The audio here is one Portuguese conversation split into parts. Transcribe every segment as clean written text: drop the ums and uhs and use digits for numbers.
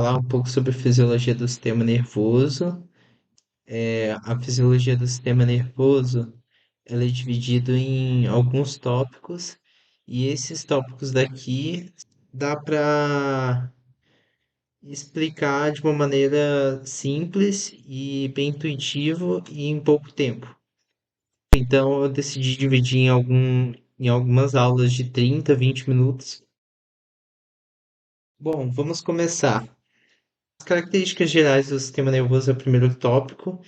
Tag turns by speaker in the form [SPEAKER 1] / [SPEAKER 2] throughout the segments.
[SPEAKER 1] Falar um pouco sobre a fisiologia do sistema nervoso. A fisiologia do sistema nervoso, ela é dividida em alguns tópicos, e esses tópicos daqui dá para explicar de uma maneira simples e bem intuitivo e em pouco tempo. Então eu decidi dividir em algumas aulas de 30, 20 minutos. Bom, vamos começar. As características gerais do sistema nervoso é o primeiro tópico.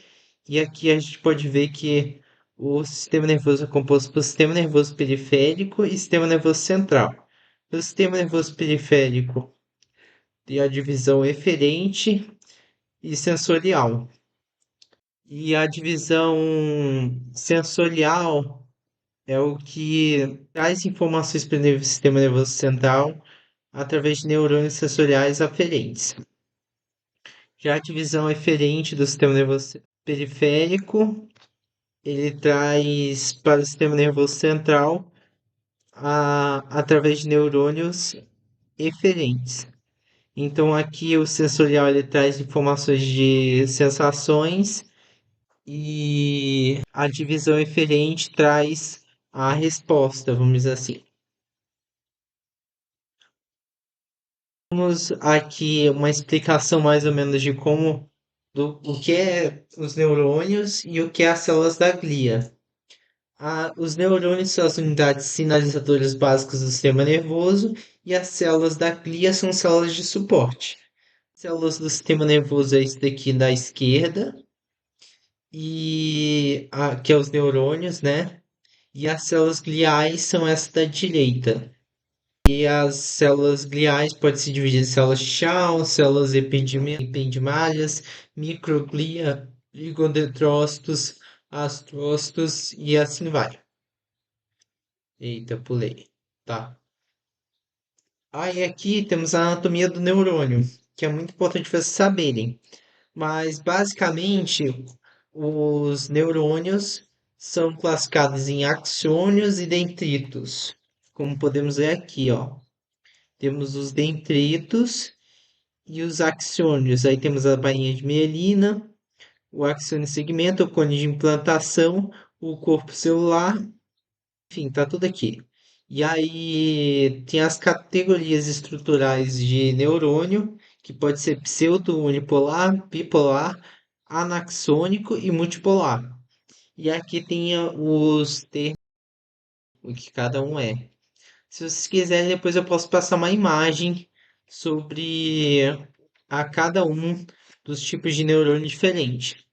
[SPEAKER 1] E aqui a gente pode ver que o sistema nervoso é composto por sistema nervoso periférico e sistema nervoso central. O sistema nervoso periférico tem a divisão eferente e sensorial. E a divisão sensorial é o que traz informações para o sistema nervoso central através de neurônios sensoriais aferentes. Já a divisão eferente do sistema nervoso periférico, ele traz para o sistema nervoso central através de neurônios eferentes. Então aqui o sensorial ele traz informações de sensações e a divisão eferente traz a resposta, vamos dizer assim. Temos aqui uma explicação mais ou menos de o que é os neurônios e o que é as células da glia. Os neurônios são as unidades sinalizadoras básicas do sistema nervoso e as células da glia são células de suporte. Células do sistema nervoso é esse daqui da esquerda, que é os neurônios, né? E as células gliais são essa da direita. E as células gliais podem se dividir em células chão, células ependimárias, microglia, ligodendrócitos, astrócitos e assim vai. Eita, pulei. Tá. Aí aqui temos a anatomia do neurônio, que é muito importante vocês saberem. Mas basicamente, os neurônios são classificados em axônios e dendritos. Como podemos ver aqui, ó. Temos os dendritos e os axônios. Aí temos a bainha de mielina, o axônio segmento, o cone de implantação, o corpo celular. Enfim, tá tudo aqui. E aí tem as categorias estruturais de neurônio, que pode ser pseudo-unipolar, bipolar, anaxônico e multipolar. E aqui tem os termos, o que cada um é. Se vocês quiserem, depois eu posso passar uma imagem sobre a cada um dos tipos de neurônio diferente.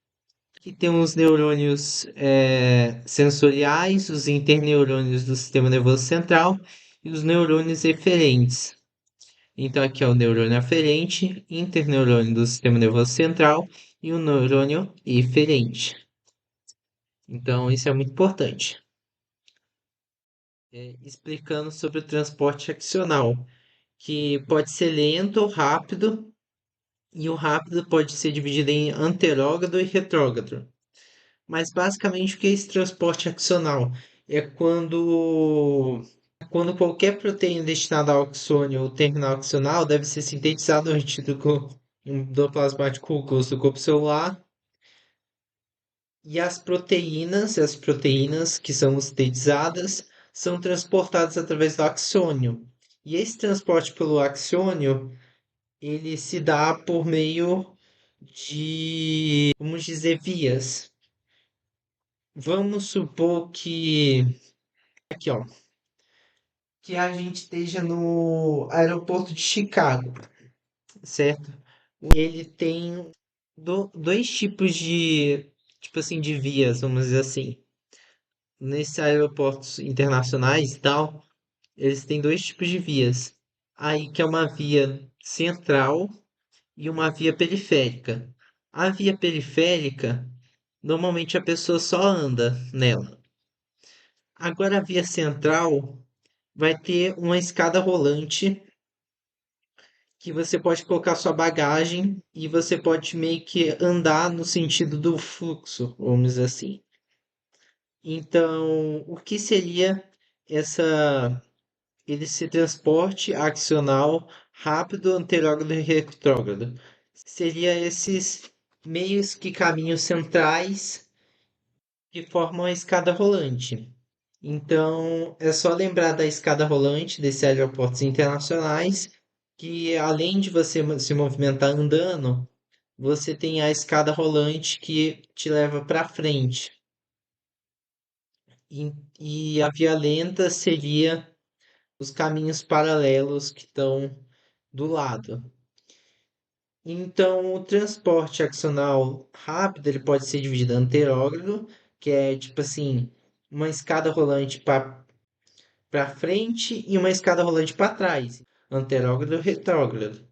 [SPEAKER 1] Aqui tem os neurônios sensoriais, os interneurônios do sistema nervoso central e os neurônios eferentes. Então, aqui é o neurônio aferente, interneurônio do sistema nervoso central e o neurônio eferente. Então, isso é muito importante. Explicando sobre o transporte axonal, que pode ser lento ou rápido, e o rápido pode ser dividido em anterógrado e retrógrado. Mas basicamente o que é esse transporte axonal? É quando qualquer proteína destinada ao axônio ou terminal axonal deve ser sintetizada no retículo endoplasmático rugoso do corpo celular, e as proteínas que são sintetizadas são transportadas através do axônio. E esse transporte pelo axônio, ele se dá por meio de, vamos dizer, vias. Vamos supor que aqui, ó, que a gente esteja no aeroporto de Chicago, certo? E ele tem dois tipos tipo assim, de vias, vamos dizer assim. Nesses aeroportos internacionais e tal, eles têm dois tipos de vias. Aí que é uma via central e uma via periférica. A via periférica, normalmente a pessoa só anda nela. Agora a via central vai ter uma escada rolante que você pode colocar sua bagagem e você pode meio que andar no sentido do fluxo, vamos dizer assim. Então, o que seria essa esse transporte axonal rápido, anterógrado e retrógrado. Seria esses meios que caminhos centrais que formam a escada rolante. Então, é só lembrar da escada rolante desses aeroportos internacionais, que além de você se movimentar andando, você tem a escada rolante que te leva para frente. E a via lenta seria os caminhos paralelos que estão do lado. Então, o transporte axonal rápido, ele pode ser dividido em anterógrado, que é tipo assim, uma escada rolante para frente e uma escada rolante para trás, anterógrado e retrógrado.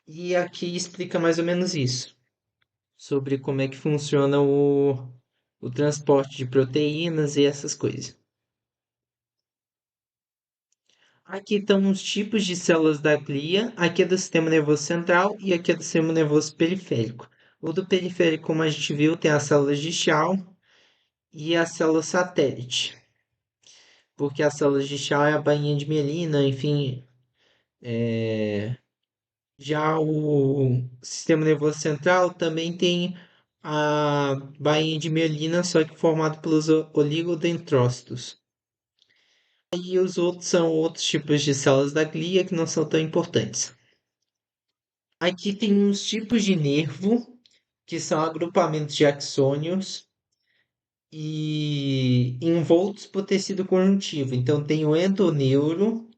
[SPEAKER 1] E aqui explica mais ou menos isso, sobre como é que funciona o transporte de proteínas e essas coisas. Aqui estão os tipos de células da glia. Aqui é do sistema nervoso central e aqui é do sistema nervoso periférico. O do periférico, como a gente viu, tem as células de Schwann e a célula satélite. Porque as células de Schwann é a bainha de mielina, enfim. Já o sistema nervoso central também tem a bainha de mielina, só que formado pelos oligodendrócitos. E os outros são outros tipos de células da glia que não são tão importantes. Aqui tem uns tipos de nervo, que são agrupamentos de axônios e envoltos por tecido conjuntivo. Então, tem o endoneuro,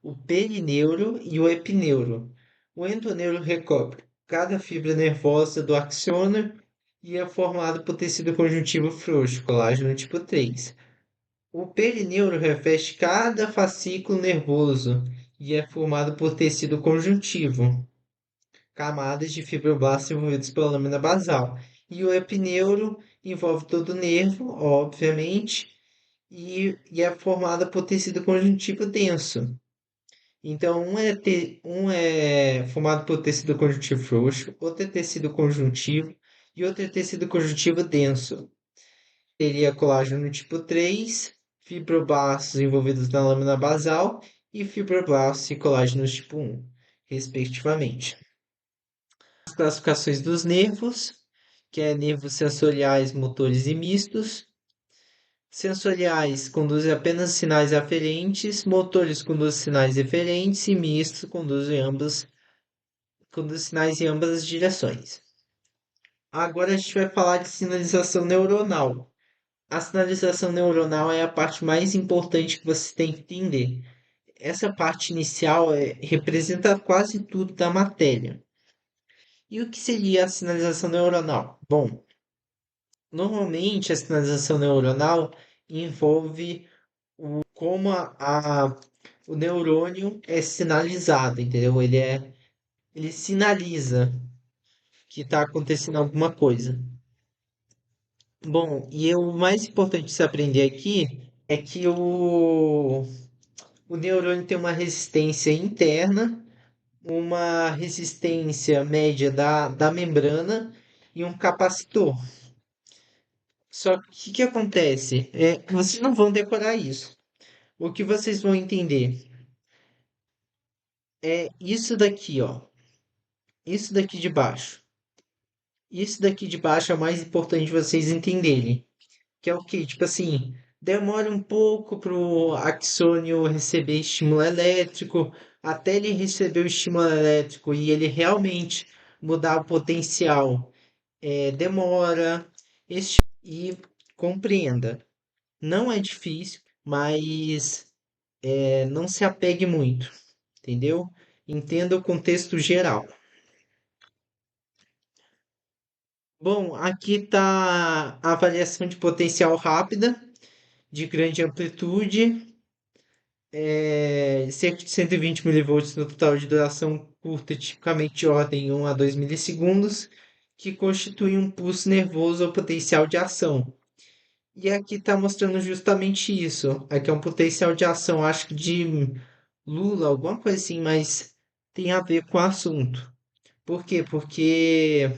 [SPEAKER 1] o perineuro e o epineuro. O endoneuro recobre cada fibra nervosa do axônio e é formado por tecido conjuntivo frouxo, colágeno tipo 3. O perineuro reveste cada fascículo nervoso e é formado por tecido conjuntivo, camadas de fibroblastos envolvidos pela lâmina basal. E o epineuro envolve todo o nervo, obviamente, e é formada por tecido conjuntivo denso. Então, um é formado por tecido conjuntivo frouxo, outro é tecido conjuntivo e outro é tecido conjuntivo denso. Teria colágeno tipo 3, fibroblastos envolvidos na lâmina basal e fibroblastos e colágenos tipo 1, respectivamente. As classificações dos nervos, que é nervos sensoriais, motores e mistos. Sensoriais conduzem apenas sinais aferentes, motores conduzem sinais eferentes e mistos conduzem sinais em ambas as direções. Agora a gente vai falar de sinalização neuronal. A sinalização neuronal é a parte mais importante que você tem que entender. Essa parte inicial representa quase tudo da matéria. E o que seria a sinalização neuronal? Bom, normalmente a sinalização neuronal envolve como o neurônio é sinalizado, entendeu? Ele sinaliza que está acontecendo alguma coisa. Bom, e o mais importante de se aprender aqui é que o neurônio tem uma resistência interna, uma resistência média da membrana e um capacitor. Só que o que acontece? Vocês não vão decorar isso. O que vocês vão entender é isso daqui, ó. Isso daqui de baixo. Isso daqui de baixo é o mais importante vocês entenderem. Que é o quê? Tipo assim, demora um pouco pro axônio receber estímulo elétrico, até ele receber o estímulo elétrico e ele realmente mudar o potencial. Demora. E compreenda. Não é difícil, mas não se apegue muito, entendeu? Entenda o contexto geral. Bom, aqui está a avaliação de potencial rápida, de grande amplitude, cerca de 120 milivolts no total de duração curta, tipicamente de ordem 1 a 2 milissegundos, que constitui um pulso nervoso ou potencial de ação. E aqui está mostrando justamente isso. Aqui é um potencial de ação, acho que de Lula, alguma coisa assim, mas tem a ver com o assunto. Por quê? Porque,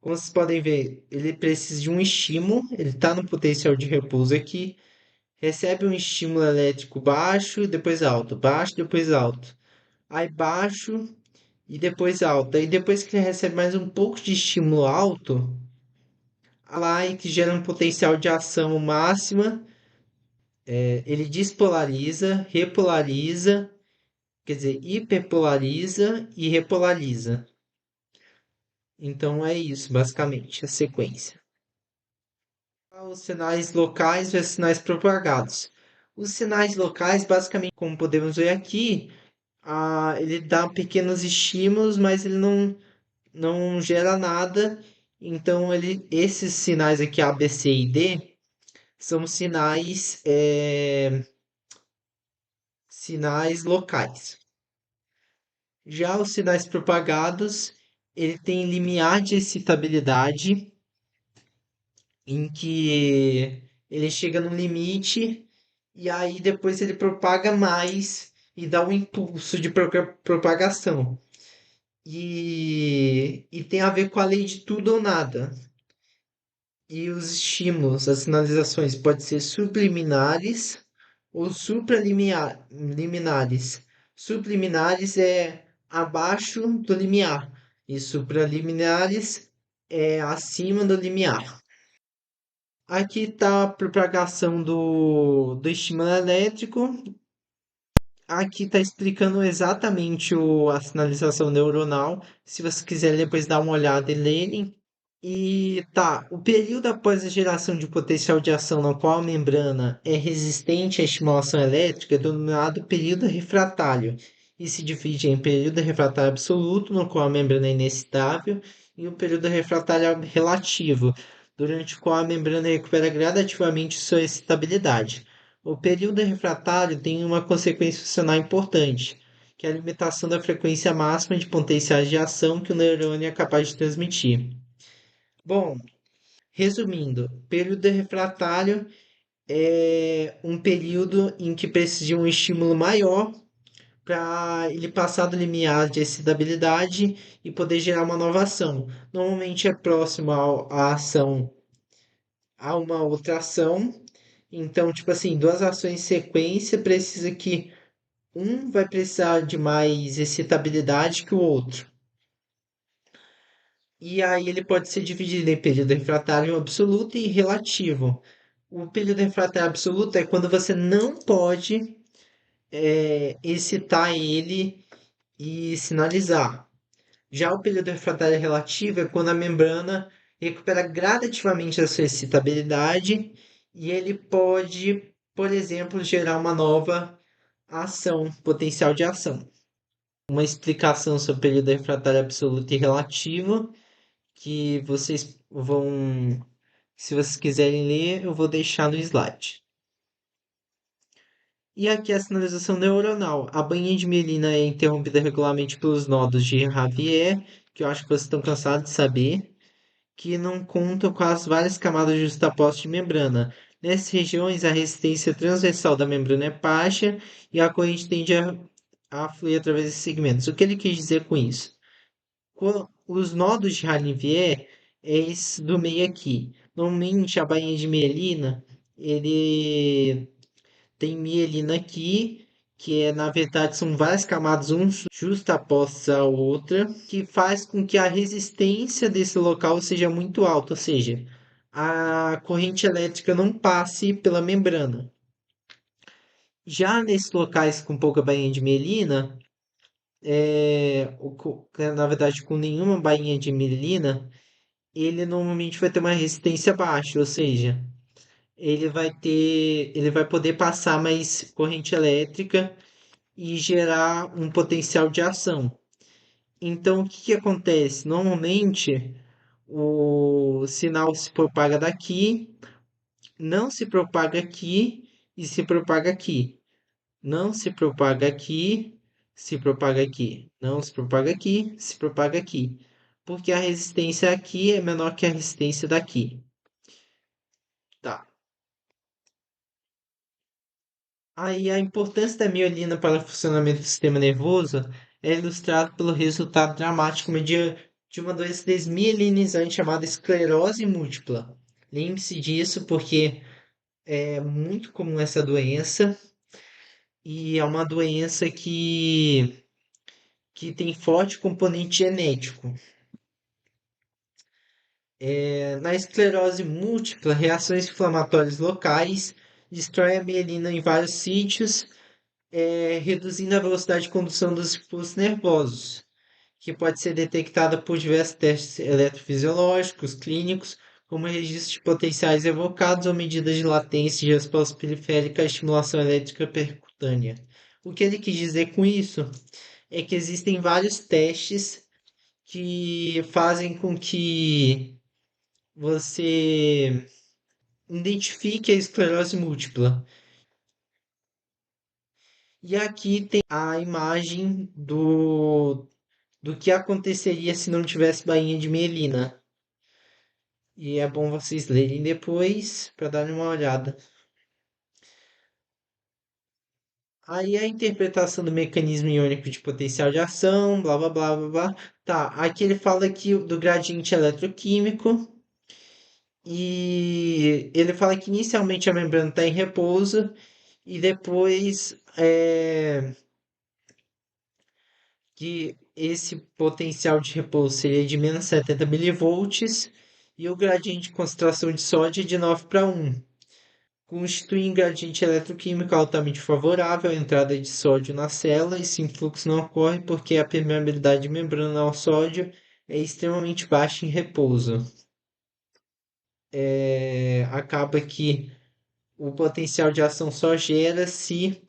[SPEAKER 1] como vocês podem ver, ele precisa de um estímulo, ele está no potencial de repouso aqui, recebe um estímulo elétrico baixo, depois alto, baixo, depois alto. aí baixo e depois alto. E depois que ele recebe mais um pouco de estímulo alto, lá e que gera um potencial de ação máxima, ele despolariza, repolariza, quer dizer, hiperpolariza e repolariza. Então é isso, basicamente, a sequência. Os sinais locais versus sinais propagados. Os sinais locais, basicamente, como podemos ver aqui, ele dá pequenos estímulos, mas ele não gera nada. Então, esses sinais aqui, A, B, C e D, são sinais locais. Já os sinais propagados, ele tem limiar de excitabilidade, em que ele chega no limite e aí depois ele propaga mais e dá um impulso de propagação. E tem a ver com a lei de tudo ou nada. E os estímulos, as sinalizações podem ser subliminares ou supraliminares. Subliminares é abaixo do limiar e supraliminares é acima do limiar. Aqui está a propagação do estímulo elétrico. Aqui está explicando exatamente a sinalização neuronal. Se você quiser depois dar uma olhada e ler. E tá, o período após a geração de potencial de ação no qual a membrana é resistente à estimulação elétrica é denominado período refratário e se divide em período refratário absoluto, no qual a membrana é inexcitável, e o período refratário relativo, durante o qual a membrana recupera gradativamente sua excitabilidade. O período refratário tem uma consequência funcional importante, que é a limitação da frequência máxima de potenciais de ação que o neurônio é capaz de transmitir. Bom, resumindo, período refratário é um período em que precisa de um estímulo maior para ele passar do limiar de excitabilidade e poder gerar uma nova ação. Normalmente é próximo à ação a uma outra ação. Então, tipo assim, duas ações em sequência precisa que um vai precisar de mais excitabilidade que o outro. E aí ele pode ser dividido em período refratário absoluto e relativo. O período refratário absoluto é quando você não pode excitar ele e sinalizar. Já o período refratário relativo é quando a membrana recupera gradativamente a sua excitabilidade e ele pode, por exemplo, gerar uma nova ação, potencial de ação. Uma explicação sobre o período refratário absoluto e relativo que vocês vão, se vocês quiserem ler, eu vou deixar no slide. E aqui é a sinalização neuronal. A bainha de mielina é interrompida regularmente pelos nodos de Javier, que eu acho que vocês estão cansados de saber, que não contam com as várias camadas justapostas de membrana. Nessas regiões, a resistência transversal da membrana é baixa e a corrente tende a fluir através desses segmentos. O que ele quis dizer com isso? Os nodos de Ralivier é esse do meio aqui. Normalmente a bainha de mielina, ele tem mielina aqui, que na verdade são várias camadas, um justapostas à outra, que faz com que a resistência desse local seja muito alta, ou seja, a corrente elétrica não passe pela membrana. Já nesses locais com pouca bainha de mielina, na verdade com nenhuma bainha de mielina, ele normalmente vai ter uma resistência baixa, ou seja, ele vai poder passar mais corrente elétrica e gerar um potencial de ação. Então, o que que acontece? Normalmente, o sinal se propaga daqui, não se propaga aqui e se propaga aqui. Não se propaga aqui, se propaga aqui. Não se propaga aqui, se propaga aqui. Porque a resistência aqui é menor que a resistência daqui. Tá. Aí a importância da mielina para o funcionamento do sistema nervoso é ilustrado pelo resultado dramático de uma doença desmielinizante chamada esclerose múltipla. Lembre-se disso porque é muito comum essa doença e é uma doença que que tem forte componente genético. Na esclerose múltipla, reações inflamatórias locais destroem a mielina em vários sítios, reduzindo a velocidade de condução dos impulsos nervosos, que pode ser detectada por diversos testes eletrofisiológicos, clínicos, como registros de potenciais evocados ou medidas de latência de resposta periférica à estimulação elétrica percutânea. O que ele quis dizer com isso é que existem vários testes que fazem com que você identifique a esclerose múltipla. E aqui tem a imagem do que aconteceria se não tivesse bainha de mielina. E é bom vocês lerem depois para darem uma olhada. Aí a interpretação do mecanismo iônico de potencial de ação, blá blá blá blá blá. Tá, aqui ele fala aqui do gradiente eletroquímico. E ele fala que inicialmente a membrana está em repouso e depois que esse potencial de repouso seria de menos 70 milivolts e o gradiente de concentração de sódio é de 9 para 1. Constitui um gradiente eletroquímico altamente favorável à entrada de sódio na célula. Esse influxo não ocorre porque a permeabilidade de membrana ao sódio é extremamente baixa em repouso. Acaba que o potencial de ação só gera se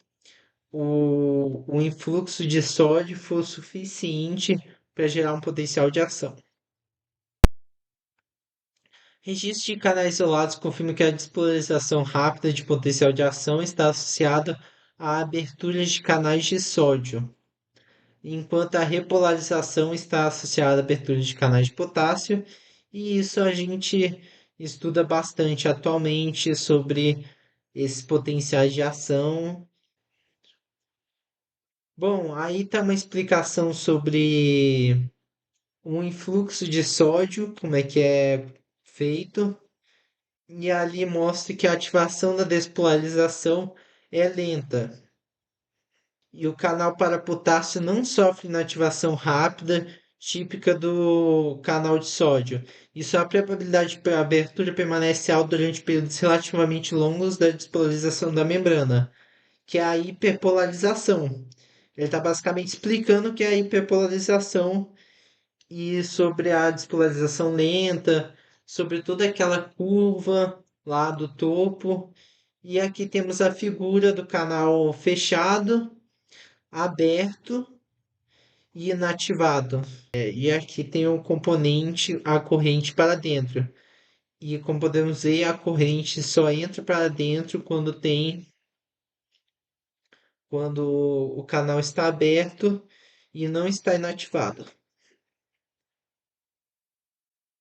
[SPEAKER 1] o influxo de sódio for suficiente para gerar um potencial de ação. Registro de canais isolados confirma que a despolarização rápida de potencial de ação está associada à abertura de canais de sódio, enquanto a repolarização está associada à abertura de canais de potássio, e isso a gente estuda bastante atualmente sobre esses potenciais de ação. Bom, aí está uma explicação sobre o influxo de sódio, como é que é feito, e ali mostra que a ativação da despolarização é lenta. E o canal para potássio não sofre inativação rápida, típica do canal de sódio. E sua probabilidade de abertura permanece alta durante períodos relativamente longos da despolarização da membrana, que é a hiperpolarização. Ele está basicamente explicando o que é a hiperpolarização e sobre a despolarização lenta, sobre toda aquela curva lá do topo. E aqui temos a figura do canal fechado, aberto e inativado. E aqui tem o componente, a corrente para dentro. E como podemos ver, a corrente só entra para dentro quando o canal está aberto e não está inativado.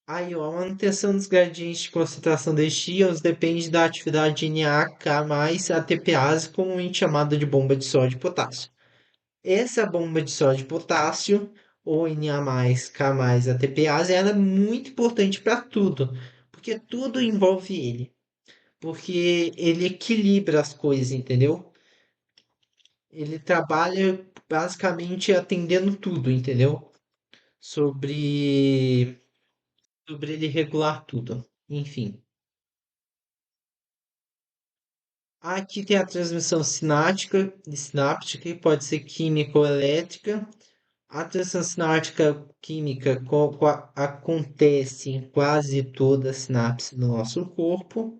[SPEAKER 1] Aí, ó, a manutenção dos gradientes de concentração destes íons depende da atividade NaK mais ATPase, comumente chamada de bomba de sódio e potássio. Essa bomba de sódio e potássio, ou Na+K+, ATPase, ela é muito importante para tudo, porque tudo envolve ele, porque ele equilibra as coisas, entendeu? Ele trabalha basicamente atendendo tudo, entendeu? Sobre, sobre ele regular tudo. Enfim. Aqui tem a transmissão sináptica, que pode ser química ou elétrica. A transmissão sináptica química acontece em quase toda a sinapse do nosso corpo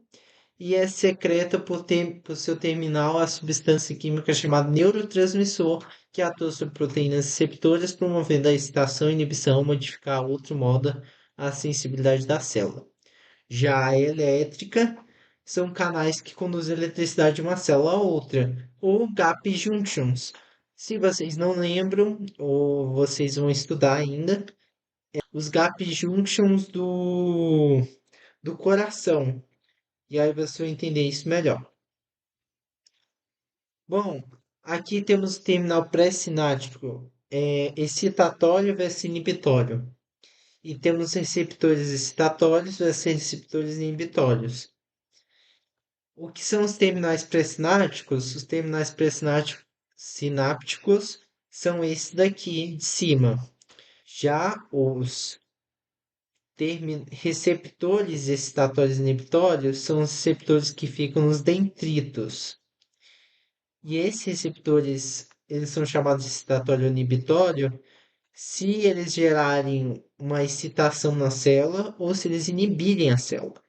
[SPEAKER 1] e é secreta por seu terminal a substância química chamada neurotransmissor, que atua sobre proteínas receptoras, promovendo a excitação, inibição, modificar outro modo a sensibilidade da célula. Já a elétrica são canais que conduzem eletricidade de uma célula a outra, ou gap junctions. Se vocês não lembram, ou vocês vão estudar ainda, os gap junctions do coração. E aí você vai entender isso melhor. Bom, aqui temos o terminal pré-sináptico, excitatório versus inibitório. E temos receptores excitatórios versus receptores inibitórios. O que são os terminais pré-sinápticos? Os terminais pré-sinápticos são esses daqui de cima. Já os receptores excitatórios inibitórios são os receptores que ficam nos dendritos. E esses receptores, eles são chamados de excitatório inibitório se eles gerarem uma excitação na célula ou se eles inibirem a célula.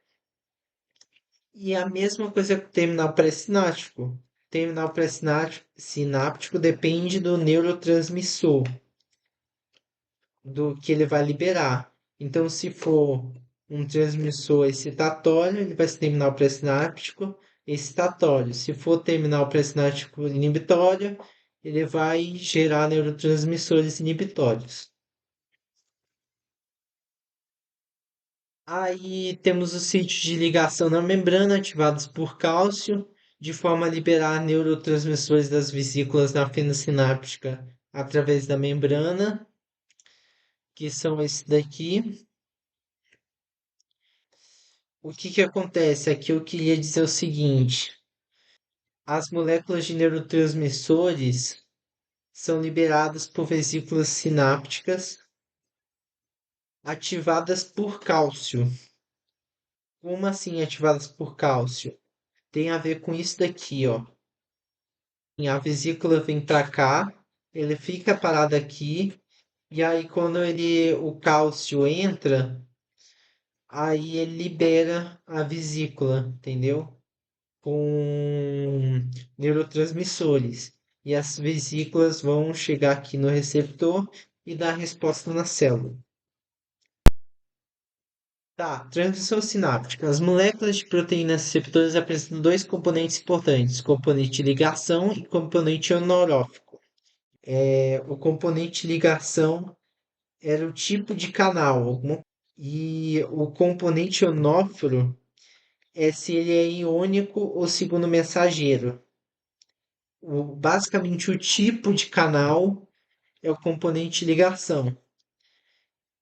[SPEAKER 1] E a mesma coisa com o terminal pré-sináptico. Terminal pré-sináptico depende do neurotransmissor, do que ele vai liberar. Então, se for um transmissor excitatório, ele vai ser terminal pré-sináptico excitatório. Se for terminal pré-sináptico inibitório, ele vai gerar neurotransmissores inibitórios. Aí temos os sítios de ligação na membrana ativados por cálcio, de forma a liberar neurotransmissores das vesículas na fenda sináptica através da membrana, que são esses daqui. O que que acontece? Aqui eu queria dizer o seguinte: as moléculas de neurotransmissores são liberadas por vesículas sinápticas ativadas por cálcio. Como assim ativadas por cálcio? Tem a ver com isso daqui, ó. A vesícula vem para cá, ele fica parado aqui, e aí quando o cálcio entra, aí ele libera a vesícula, entendeu? Com neurotransmissores. E as vesículas vão chegar aqui no receptor e dar resposta na célula. Tá, transmissão sináptica. As moléculas de proteínas receptoras apresentam dois componentes importantes, componente de ligação e componente ionorófico. O componente de ligação era o tipo de canal, e o componente ionóforo é se ele é iônico ou segundo mensageiro. Basicamente, o tipo de canal é o componente de ligação.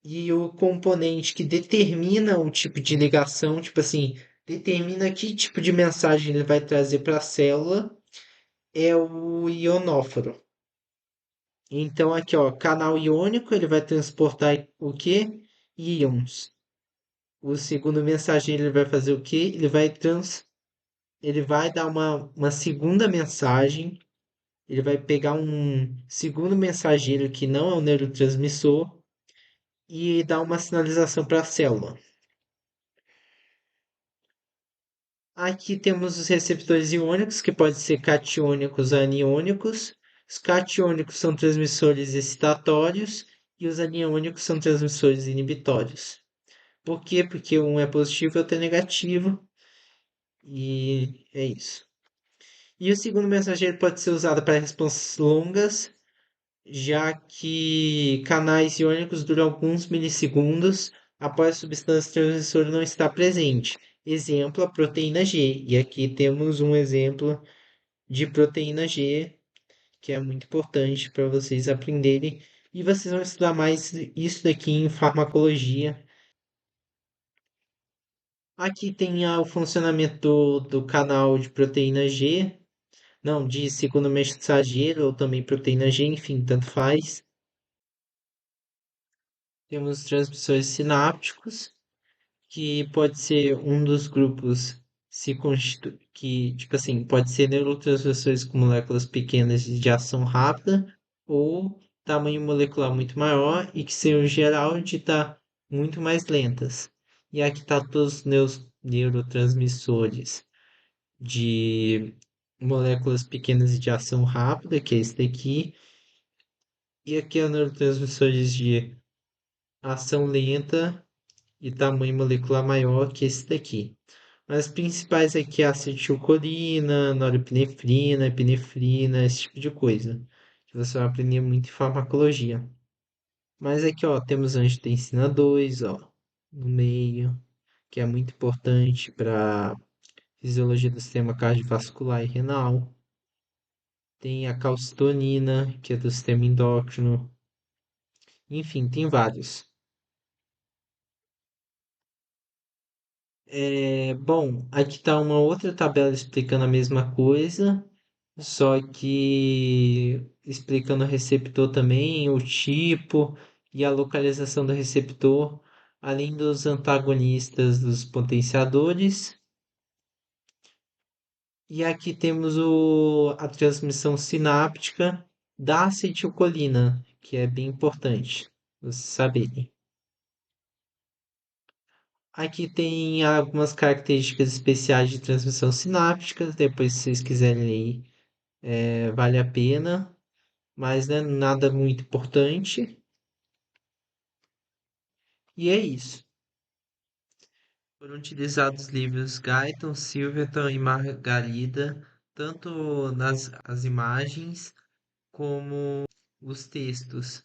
[SPEAKER 1] E o componente que determina o tipo de ligação, tipo assim, determina que tipo de mensagem ele vai trazer para a célula, é o ionóforo. Então, aqui, ó, canal iônico, ele vai transportar o quê? Íons. O segundo mensageiro, ele vai fazer o quê? Ele vai dar uma segunda mensagem. Ele vai pegar um segundo mensageiro que não é o neurotransmissor e dar uma sinalização para a célula. Aqui temos os receptores iônicos, que podem ser catiônicos ou aniônicos. Os catiônicos são transmissores excitatórios e os aniônicos são transmissores inibitórios. Por quê? Porque um é positivo e outro é negativo. E é isso. E o segundo mensageiro pode ser usado para respostas longas, já que canais iônicos duram alguns milissegundos após a substância transmissora não estar presente. Exemplo, a proteína G. E aqui temos um exemplo de proteína G, que é muito importante para vocês aprenderem. E vocês vão estudar mais isso daqui em farmacologia. Aqui tem o funcionamento do canal de proteína G, não, de segundo mensageiro ou também proteína G, enfim, tanto faz. Temos os transmissores sinápticos, que pode ser um dos grupos que, tipo assim, pode ser neurotransmissores com moléculas pequenas de ação rápida ou tamanho molecular muito maior e que sejam geral de estar muito mais lentas. E aqui está todos os neurotransmissores de moléculas pequenas de ação rápida, que é esse daqui, e aqui é neurotransmissores de ação lenta e tamanho molecular maior que esse daqui. As principais aqui é acetilcolina, norepinefrina, epinefrina, esse tipo de coisa, que você vai aprender muito em farmacologia. Mas aqui, ó, temos angiotensina 2, ó, no meio, que é muito importante para fisiologia do sistema cardiovascular e renal. Tem a calcitonina, que é do sistema endócrino. Enfim, tem vários. Bom, aqui está uma outra tabela explicando a mesma coisa, só que explicando o receptor também, o tipo e a localização do receptor, além dos antagonistas dos potenciadores. E aqui temos a transmissão sináptica da acetilcolina, que é bem importante vocês saberem. Aqui tem algumas características especiais de transmissão sináptica, depois se vocês quiserem ler, vale a pena, mas né, nada muito importante. E é isso. Foram utilizados livros Guyton, Silverton e Margarida, tanto nas as imagens como os textos.